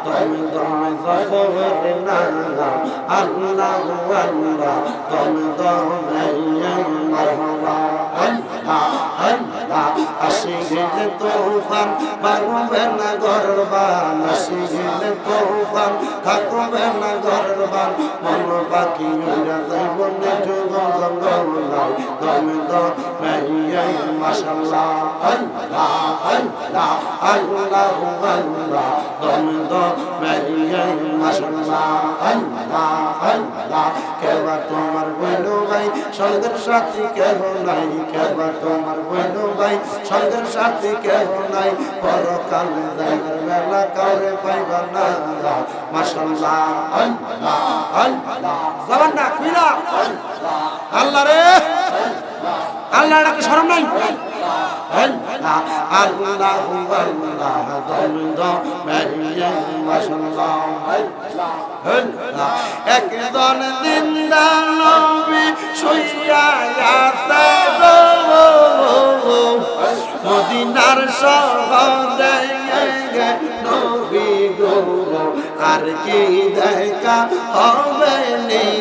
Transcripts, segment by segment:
তুমি দমে জফর না আল্লাহ আল্লাহ তুমি দমে মারহাবা আসিলে তুফান বাড়বে না গরবান আসিলে তুফান থাকবে না গরবান মন পাখি উড়ে যাইব নিঠু জঙ্গল তুমি দমে মাশাআল্লাহ আল্লাহ আল্লাহ আল্লাহ আল্লাহ তুমি দমে মাশাআল্লাহ আল্লাহ আল্লাহ কেবা তোমার বলো ভাই সঙ্গের সাথী কেহ নাই কেবা তোমার বলো ভাই সঙ্গের সাথী কেহ নাই পরকালে যাইবার বেলা কাউরে পাইবা না মাশাআল্লাহ আল্লাহ আল্লাহ জবান না কইরা আল্লাহ রে আল্লাহ ডাকে শরম নাই আল্লাহ আল্লাহ মাশাআল্লাহ একজন জিন্দা নবী শুইয়া আছে গো মদিনার শহরে নবী গো আর কি দেখা হবে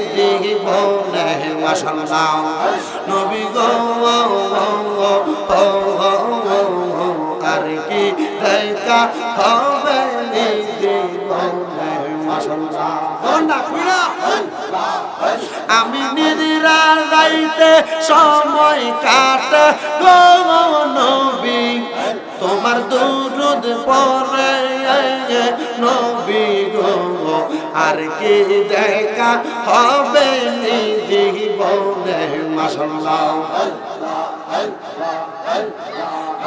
জীবনে মাশাআল্লাহ নবী গো আর কি দেখা হবে জীবনে মাশাআল্লাহ আমি নিদিরা গাইতে সময় কাটে গো নবী তোমার দুরুদ পড়ে নবী গো আর কি দেখা হবে জীবনে মাশাআল্লাহ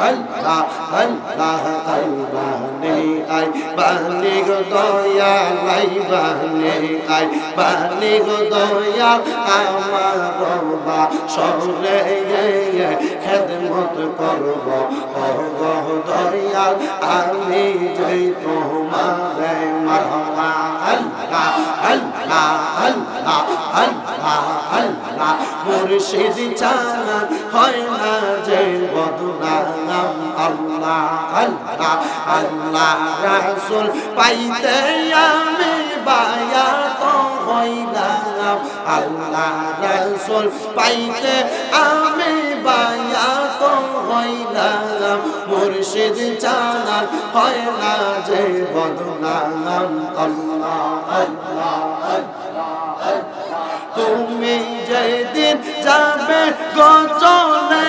আল্লাহ আল্লাহ আল্লাহ নেই আই বানি গো দয়া লাই বানি আই বানি গো দয়া আমার বাবা সরে খেদমত করব ও গো দয়াল আমি যেই তোমারে মারহাবা আল্লাহ আল্লাহ আল্লাহ আল্লাহ আল্লাহ মুর্শিদ চান হয় না যে বদনাম আল্লাহ আল্লাহ আল্লাহ রাসূল পাইতে আমি বায়াত হইলাম আল্লাহ রাসূল পাইতে আমি বায়াত হইলাম মুর্শিদ চান হয় না যে বদনাম আল্লাহ আল্লাহ আল্লাহ তুমি যেদিন যাবে গো চলে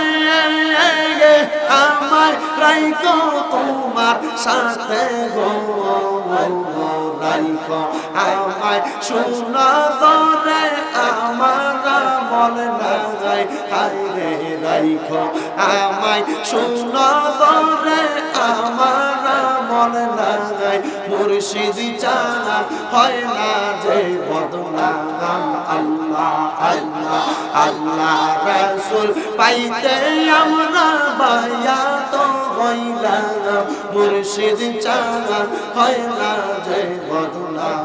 আমার রাইকো তোমার সাথে গো রাইকো আমায় শোনা ধরে আমার মন নাই হায়রে রাইকো আমায় শোনা ধরে আমার মন নাই মুর্শিদ চান হয় না যে বদনাম আল্লাহ আল্লাহ আল্লাহ রাসূল পাইতে আমরা বায়াত হইলাম মুর্শিদ চান হয় না যে বদনাম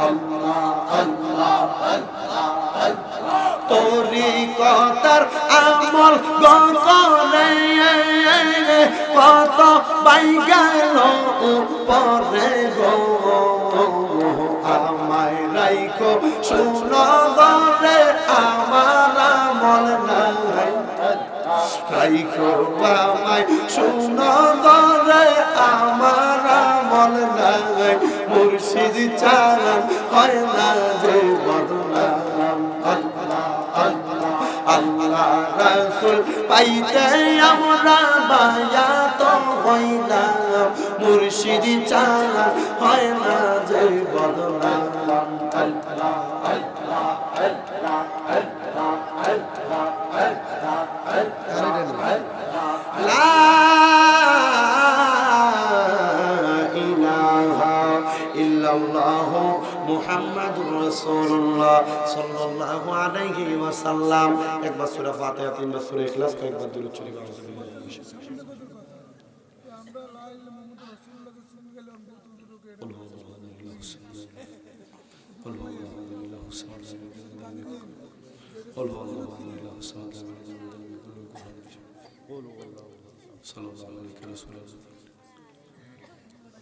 আল্লাহ আল্লাহ আল্লাহ তরিকতার আমল গগনে কত পাই গেল উপরে গো আমায় রাইখো সুনগরে আমার আমল নাই রাইখো আমায় সুনগরে আমার আমল নাই মুর্শিদ চান হয় না যে বদনাম আল্লাহ আল্লাহ আল্লাহ রাসূল পাইতে আমরা বায়াত হইলাম মুর্শিদ চান হয় না যে বদনাম আল্লাহ আল্লাহ আল্লাহ আল্লাহ আল্লাহ আল্লাহ লা ইলাহা ইল্লাল্লাহ মুহাম্মাদুর রাসূলুল্লাহ সাল্লাল্লাহু আলাইহি ওয়াসাল্লাম। একবার সূরা ফাতিহা, তিনবার সূরা ইখলাস, কয়েকবার দুরূদ শরীফ আমরা লা ইলাহা মুহাম্মাদুর রাসূলুল্লাহকে শুনে গেলাম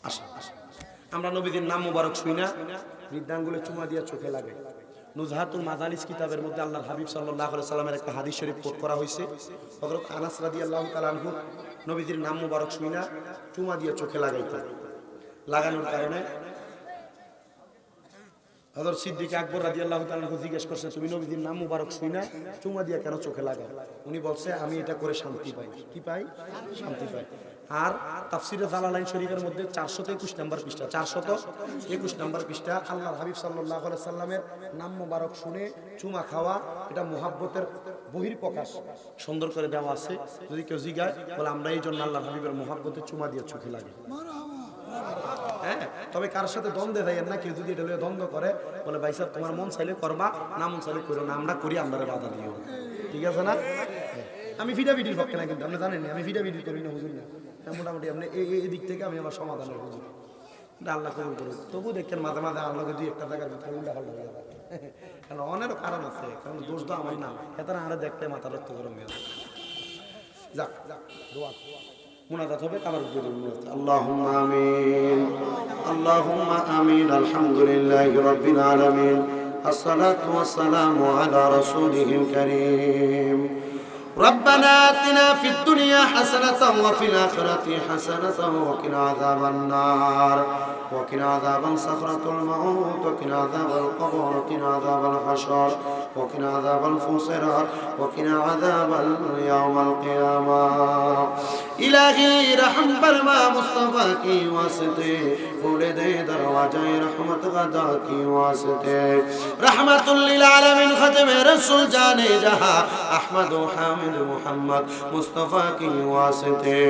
আশা আমরা নবীদের নাম মুবারক শুই না, বৃদ্ধাঙ্গুলে চুমা দিয়া চোখে লাগে। নুজহাতুল মাজালিস কিতাবের মধ্যে আল্লাহর হাবিব সাল্লাল্লাহু আলাইহি সাল্লামের একটা হাদিস শরীফ কোট করা হয়েছে। হযরত আনাস রাদিয়াল্লাহু তাআলা আনহু নবীদের নাম মুবারক শুই না, চুমা দিয়া চোখে লাগাইতেন। লাগানোর কারণে হযরত সিদ্দিক আকবর রাদিয়াল্লাহু তাআলা আনহু জিজ্ঞেস করছে, তুমি নবীদের নাম মুবারক শুই না চুমা দিয়া কেন চোখে লাগাও? উনি বলছে, আমি এটা করে শান্তি পাই। কি পাই? শান্তি পাই। আর তাফসিরে জালালাইন শরীফের মধ্যে 421 নম্বর পৃষ্ঠা, 421 নম্বর পৃষ্ঠা, আল্লাহর হাবিব সাল্লাল্লাহু আলাইহি সাল্লামের নাম মুবারক শুনে চুমা খাওয়া এটা মুহাব্বতের বহির্প্রকাশ সুন্দর করে দেওয়া আছে। যদি কেউ জিজ্ঞাসা বলে আমরা এই জন্য আল্লাহর হাবিবের মুহাব্বতে চুমা দিয়ে চোখে লাগে। হ্যাঁ, তবে কার সাথে দ্বন্দ্বে দেয় না, কেউ যদি এটা লইয়া দ্বন্দ্ব করে বলে ভাই সাহেব তোমার মন চাইলে করবা, না মন চাইলে করো না, আমরা করি, আমরা বাধা দিও, ঠিক আছে না? আমি ভিডিওর পক্ষে না, কিন্তু আপনি জানেন আমি ভিডিও করি না, হুজুর না, মোটামুটি আপনি এই দিক থেকে আমি আমার সমাধানের হুজুর, আল্লাহ কবুল করুন। তবু দেখেন মাঝে মাঝে আল্লাহকে দুই একটা জায়গার ভিতরে উল্টা পাল্টা হয়ে যাবে, কারণ অনেরও কারণ আছে, কারণ দোষ তো আমার না, এতারা আরে দেখতে মাথা রক্ত গরম হয়ে যাবে। যাক দোয়া মুনাজাত হবে কাবার উপরে। আল্লাহুম্মা আমিন, আল্লাহুম্মা আমিন। আলহামদুলিল্লাহি রাব্বিল আলামিন, আসসালাতু ওয়াসসালামু আলা রাসূলিহিল কারীম। ربنا آتنا في الدنيا حسنة وفي الآخرة حسنة وقنا عذاب النار وقنا عذاب سكرة الموت وقنا عذاب القبر وقنا عذاب الحشر وقنا عذاب الفصرات وقنا عذاب يوم القيامة إلهي رحم فرما مصطفى کی واسطے کھول دے دروازہ رحمت غدا کی واسطے رحمت للعالمین ختم رسول جانے جہاں احمد و حامد محمد مصطفى کی واسطے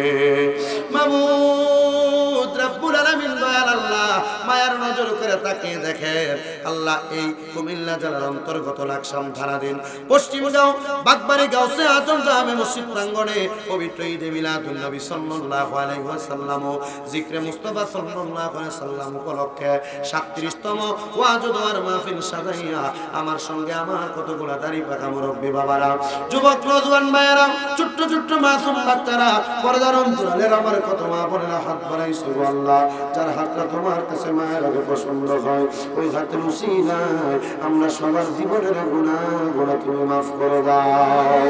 মাবুদ রব্বুল আলামিন দয়াল আল্লাহ মায়ার নজর করে তাকিয়ে দেখেন আল্লাহ এই কুমিল্লা জেলার অন্তর্গত লাকসাম থানাধীন পশ্চিমগাঁও বাগবাড়ি গাউসে আজম জামে মসজিদ প্রাঙ্গণে পবিত্র ঈদে মিলাদুন নবী সাল্লাল্লাহু আলাইহি ওয়াসাল্লাম ও জিকরে মুস্তাফা সাল্লাল্লাহু আলাইহি ওয়াসাল্লাম উপলক্ষে 37তম ওয়াজ ও দোয়ার মাহফিল সাজাইয়া আমার সঙ্গে আমার কতগুলো দাড়ি পাকা মুরব্বি বাবারা, যুবক নওজোয়ান ভাইয়েরা, ছোট্ট ছোট্ট মাসুম বাচ্চারা, পর্দার অন্তরালের আমার কত মা বোনেরা হাত বাড়াইছো আল্লাহ, যার হাতটা তোমার কাছে মায়ের আগে পছন্দ হয় ওই হাতের উসিলায় আমরা সবার জীবনের গুনাহগুলো তুমি মাফ করে দাও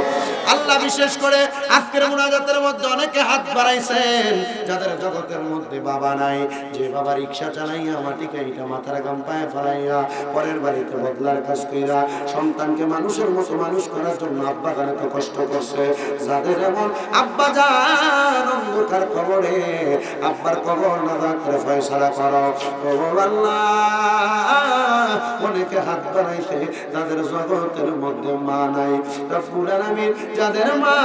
আল্লাহ। বিশেষ করে আজকের মুনাজাতের মধ্যে অনেকে হাত বাড়াইছেন যাদের জগতের মধ্যে বাবা নাই, যে বাবা রিকশা চালাইয়া মাটি কাইটা মাথার গাম পায়ে ফেলাইয়া পরের বাড়িতে বদলার কাজ কইরা সন্তানকে মানুষের মতো মানুষ করার জন্য আব্বা গানে তো কষ্ট করছে, যাদের এমন আব্বা জান অন্ধকার কবরে আব্বার কবর না করে ফয়সালা করো ও আল্লাহ। অনেকে হাত বাড়াইছে যাদের জগতের মধ্যে মা নাই, রব্বুল আলামিন যাদের মা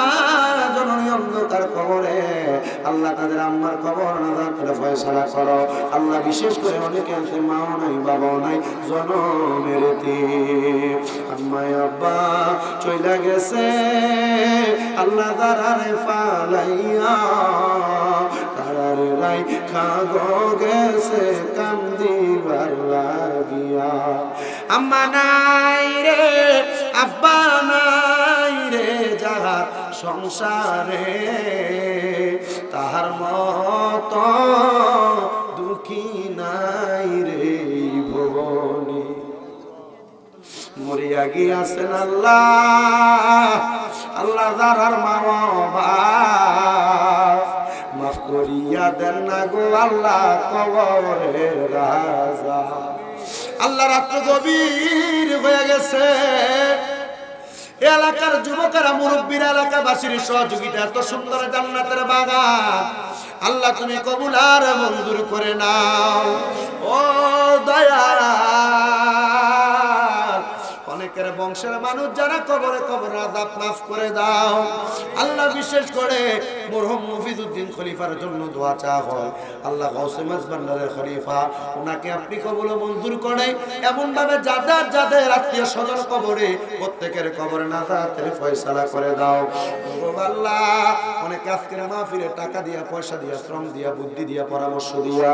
জননী অন্ধকার কবরে আল্লাহ তাদের আম্মার কবর না করে ফয়সালা করো আল্লাহ। বিশেষ করে অনেকে আছে মাও নাই বাবাও নাই, জনমের এতিম আম্মা আব্বা চইলা গেছে আল্লাহ দারারে ফালাইয়া তারারে রাই খাগো গেছে কান্দিবার লাগিয়া। আম্মা নাই রে আব্বা নাই রে যাহার সংসারে তাহার মত দুঃখী নাই রে ভুবনে। মরিয়া গিয়াছেন আল্লাহ আল্লাহ যারার মা বাবা মাফ করিয়া দেন না গো আল্লাহ কবরের রাজা। আল্লাহ রাত্র গভীর হয়ে গেছে, এলাকার যুবকেরা মুরব্বীরা এলাকাবাসীর সহযোগিতা এত সুন্দর জান্নাতের বাগান আল্লাহ তুমি কবুল আর মঞ্জুর করে নাও ও দয়াল। অনেকের বংশের মানুষ যারা কবরে কবর আযাব মাফ করে দাও আল্লাহ। বিশেষ করে মরহুম মুফিদউদ্দিন খলিফার জন্য দোয়া চাওয়া হয় আল্লাহ। গাউসে মাঝভান্ডারের খলিফা ওনাকে আপনি কবুল ও মঞ্জুর করে এমন ভাবে যাদের যাদের আত্মীয় স্বজন কবরে প্রত্যেকের কবরে নাজাতের ফয়সালা করে দাও ও আল্লাহ। অনেকে আজকের মাহফিলে টাকা দিয়া পয়সা দিয়া শ্রম দিয়া বুদ্ধি দিয়া পরামর্শ দিয়া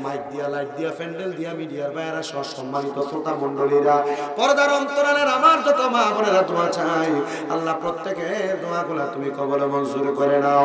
মাইক দিয়া লাইট দিয়া প্যান্ডেল দিয়া মিডিয়ার বাইরা সহ সম্মানিত শ্রোতা মণ্ডলীরা, পর্দার অন্তরালের আমার যত মা বোনেরা দোয়া চাই আল্লাহ প্রত্যেকের দোয়াগুলো তুমি কবুল মঞ্জুর করে নাও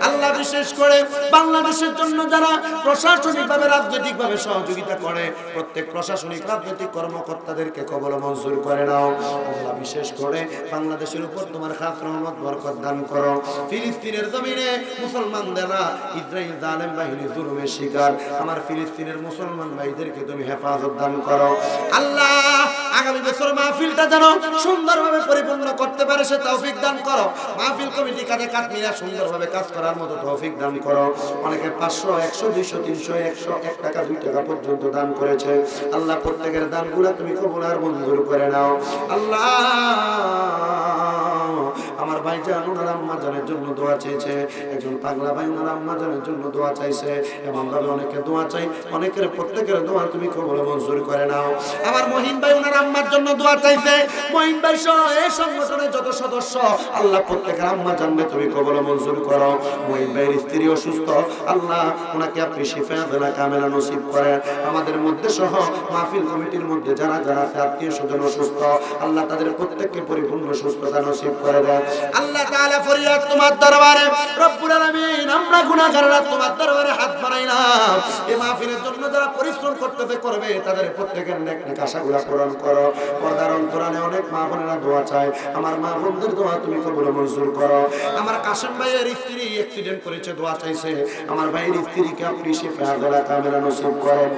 আল্লাহ। বিশেষ করে বাংলাদেশের জন্য যারা প্রশাসনিকভাবে রাজনৈতিকভাবে সহযোগিতা করে প্রত্যেক প্রশাসনিক রাজনৈতিক কর্মকর্তাদেরকে কবুল মঞ্জুর করে নাও আল্লাহ। বিশেষ করে বাংলাদেশের উপর তোমার খাস রহমত বরকত দান করো। ফিলিস্তিনের জমিনে মুসলমানদেরা ইসরাইল জালেম বাহিনীর জুলুমের শিকার, আমার ফিলিস্তিনের মুসলমান ভাইদেরকে তুমি হেফাজত দান করো আল্লাহ। আগামী বছর মাহফিলটা যেন সুন্দরভাবে পরিপূর্ণ করতে পারে সে তৌফিক দান করো। মাহফিল কমিটি কাঁধে কাঁধ মিলিয়ে সুন্দরভাবে কাজ করার মতো তৌফিক দান করো। অনেকে 500, 100, 200, 300, 100, 1 টাকা 2 টাকা পর্যন্ত দান করেছে আল্লাহ। প্রত্যেকের দানগুলো তুমি কবুল আর মঞ্জুর করে নাও আল্লাহ। আমার ভাই জান ওনার আম্মা জানের জন্য দোয়া চেয়েছে, একজন পাগলা ভাই ওনার আম্মা জানের জন্য দোয়া চাইছে, এমন ভাবে অনেকে দোয়া চাই, অনেকের প্রত্যেকের দোয়া তুমি কবুল মঞ্জুর করে নাও। আমার মহিন ভাই ওনার আম্মার জন্য দোয়া চাইছে, মহিন ভাই সহ এই সংগঠনের যত সদস্য আল্লাহ প্রত্যেকের আম্মা জানবে তুমি কবুল মঞ্জুর করো। মহিন ভাইয়ের স্ত্রী অসুস্থ আল্লাহ, ওনাকে আপনি শিফা দেনা কামেলা নসিব করেন। আমাদের মধ্যে সহ মাহফিল কমিটির মধ্যে যারা যারা আছে আত্মীয় স্বজন অসুস্থ আল্লাহ তাদের প্রত্যেককে পরিপূর্ণ সুস্থতা নসিব করে দেন আল্লাহ তাআলা। ফরিয়াদ তোমার দরবারে রব্বুল আলামিন, আমরা গুনাহগাররা তোমার দরবারে হাত বাড়াইলাম। এই মাহফিলের জন্য যারা পরিশ্রম করতেছে করবে তাদের প্রত্যেকের নেক নেক আশাগুলো পূরণ করো। পর্দার অন্তরালে অনেক মা বোনেরা দোয়া চায়, আমার মা বোনদের দোয়া তুমি কবুল মঞ্জুর করো। আমার কাশেম ভাইয়ের স্ত্রী অ্যাক্সিডেন্ট করেছে, দোয়া চাইছে, আমার ভাইয়ের স্ত্রীকে আপনি শিফা দেনা কামেলা নসিব করেন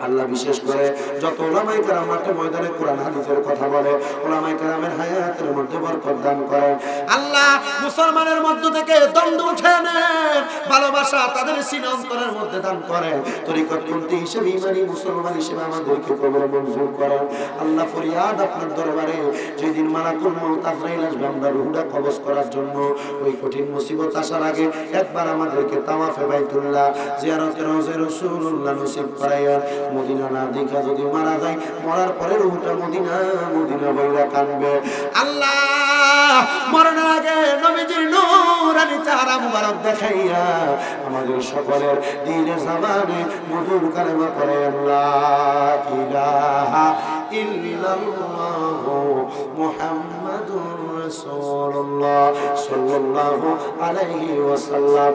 আল্লাহ। বিশেষ করে যত ওলামায়ে কেরাম মাঠে ময়দানে কোরআন হাদিসের কথা বলে ওলামায়ে কেরামের হায়াতের মধ্যে বরকত দান করেন আল্লাহ। মুসলমানের মধ্য থেকে দ্বন্দ্ব উঠে নেন, ভালোবাসা তাদের সিনা অন্তরের মধ্যে দান করেন। তরিকতপন্থী হিসেবে ইমানি মুসলমান হিসেবে আমাদেরকে কবুল মঞ্জুর করেন আল্লাহ। ফরিয়াদ আপনার দরবারে, যেদিন মালাকুল মউত আজরাইল আসবে আমরা রূহটা কবজ করার জন্য, ওই কঠিন মুসিবত আসার আগে একবার আমাদেরকে তাওয়াফে বাইতুল্লাহ জিয়ারতে রওজা রাসূলুল্লাহ নসিব করাইয়া। মদিনা না দেখা যদি মারা যায়, মরার পরে রূহটা মদিনা মদিনা বইলা কানবে আল্লাহ। মরণের আগে নবীজির নূরানি চেহারা মুবারক দেখাইয়া আমাদের সকলের দিলে জামানে মধুর কালেমা পড়ে আল্লাহ ইলাহা ইল্লাল্লাহু মুহাম্মাদুর রাসূলুল্লাহ সাল্লাল্লাহু আলাইহি ওয়াসাল্লাম।